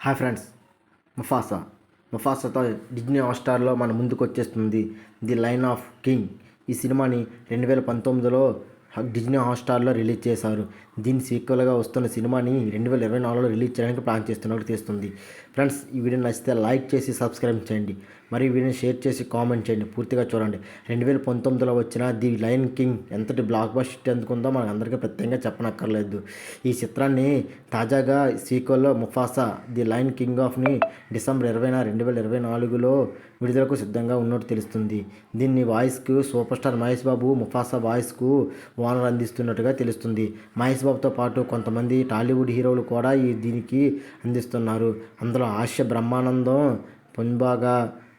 Hi friends, ముఫాసాతో Disney హాట్‌స్టార్లో మన ముందుకు వచ్చేస్తుంది ది లయన్ ఆఫ్ కింగ్. ఈ సినిమాని 2019లో డిజ్నీ హాట్‌స్టార్లో రిలీజ్ చేశారు. దీని సీక్వెల్గా వస్తున్న సినిమాని 2024లో రిలీజ్ చేయడానికి ప్లాన్ చేస్తున్నట్టు తెలుస్తుంది. ఫ్రెండ్స్, ఈ వీడియో నచ్చితే లైక్ చేసి సబ్స్క్రైబ్ చేయండి. మరి వీడియోని షేర్ చేసి కామెంట్ చేయండి. పూర్తిగా చూడండి. 2019లో వచ్చిన ది లయన్ కింగ్ ఎంతటి బ్లాక్ బస్టర్ హిట్ అందుకుందో మనకు అందరికీ ప్రత్యేకంగా చెప్పనక్కర్లేదు. ఈ చిత్రాన్ని తాజాగా సీక్వెల్లో ముఫాసా ది లయన్ కింగ్ ఆఫ్ని డిసెంబర్ 20, 2024లో విడుదలకు సిద్ధంగా ఉన్నట్టు తెలుస్తుంది. దీన్ని వాయిస్కు super star Mahesh Babu Mufasa వాయిస్కు ఓనర్ అందిస్తున్నట్టుగా తెలుస్తుంది. మహేష్ బాబుతో పాటు కొంతమంది టాలీవుడ్ హీరోలు కూడా దీనికి అందిస్తున్నారు. అందులో హాస్య బ్రహ్మానందం పొన్బాగా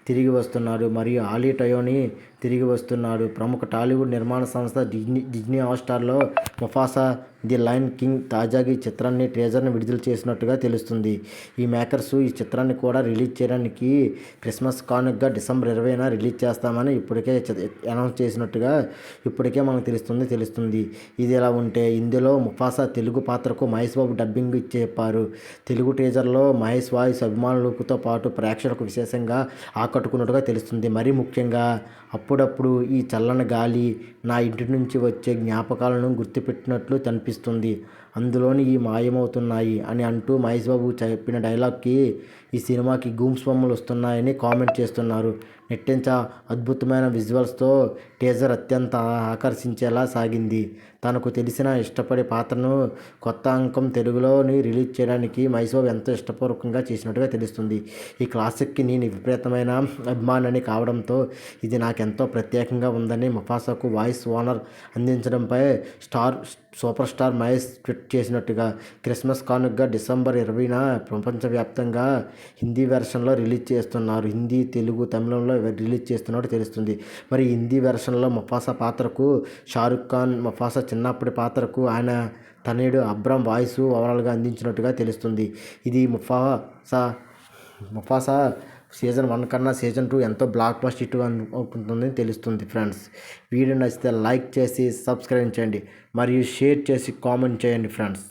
తిరిగి వస్తున్నారు మరియు ఆలీ టయోని తిరిగి వస్తున్నాడు. ప్రముఖ టాలీవుడ్ నిర్మాణ సంస్థ డిజ్నీ హాట్‌స్టార్లో ముఫాసా ది లయన్ కింగ్ తాజాగా ఈ చిత్రాన్ని ట్రేజర్ని విడుదల చేసినట్టుగా తెలుస్తుంది. ఈ మేకర్స్ ఈ చిత్రాన్ని కూడా రిలీజ్ చేయడానికి క్రిస్మస్ కానుకగా డిసెంబర్ 20న రిలీజ్ చేస్తామని ఇప్పటికే అనౌన్స్ చేసినట్టుగా ఇప్పటికే మనకు తెలుస్తుంది. ఇది ఎలా ఉంటే, ఇందులో ముఫాసా తెలుగు పాత్రకు మహేష్ బాబు డబ్బింగ్ చెప్పారు. తెలుగు ట్రేజర్లో మహేష్ వాయిస్ అభిమానులతో పాటు ప్రేక్షకులకు విశేషంగా ఆకట్టుకున్నట్టుగా తెలుస్తుంది. మరీ ముఖ్యంగా అప్పుడప్పుడు ఈ చల్లని గాలి నా ఇంటి నుంచి వచ్చే జ్ఞాపకాలను గుర్తుపెట్టినట్లు కనిపిస్తుంది. అందులోని ఈ మాయమవుతున్నాయి అని అంటూ మహేష్ బాబు చెప్పిన డైలాగ్కి ఈ సినిమాకి గూమ్స్ బొమ్మలు వస్తున్నాయని కామెంట్ చేస్తున్నారు. నెట్టించ అద్భుతమైన విజువల్స్తో టీజర్ అత్యంత ఆకర్షించేలా సాగింది. తనకు తెలిసిన ఇష్టపడే పాత్రను కొత్త అంకం తెలుగులోని రిలీజ్ చేయడానికి మహేష్ బాబు ఎంతో ఇష్టపూర్వకంగా చేసినట్టుగా తెలుస్తుంది. ఈ క్లాసిక్కి నేను విపరీతమైన అభిమానిని కావడంతో ఇది నాకెంతో ప్రత్యేకంగా ఉందని ముఫాసాకు వాయిస్ ఓనర్ అందించడంపై సూపర్ స్టార్ మహేష్ ట్వీట్ చేసినట్టుగా క్రిస్మస్ కానుకగా డిసెంబర్ 20న ప్రపంచవ్యాప్తంగా హిందీ వెర్షన్లో రిలీజ్ చేస్తున్నారు. హిందీ, తెలుగు, తమిళంలో రిలీజ్ చేస్తున్నట్టు తెలుస్తుంది. మరి హిందీ వెర్షన్లో ముఫాసా పాత్రకు షారుఖ్ ఖాన్, ముఫాసా చిన్నప్పటి పాత్రకు ఆయన తనయుడు అబ్రామ్ వాయిస్ ఓవరాల్గా అందించినట్టుగా తెలుస్తుంది. ఇది ముఫాసా సీజన్ 1 కన్నా సీజన్ 2 ఎంతో బ్లాక్ బస్టర్ హిట్ అవుతుందని తెలుస్తుంది. ఫ్రెండ్స్, వీడియో నచ్చితే లైక్ చేసి సబ్స్క్రైబ్ చేయండి మరియు షేర్ చేసి కామెంట్ చేయండి. ఫ్రెండ్స్.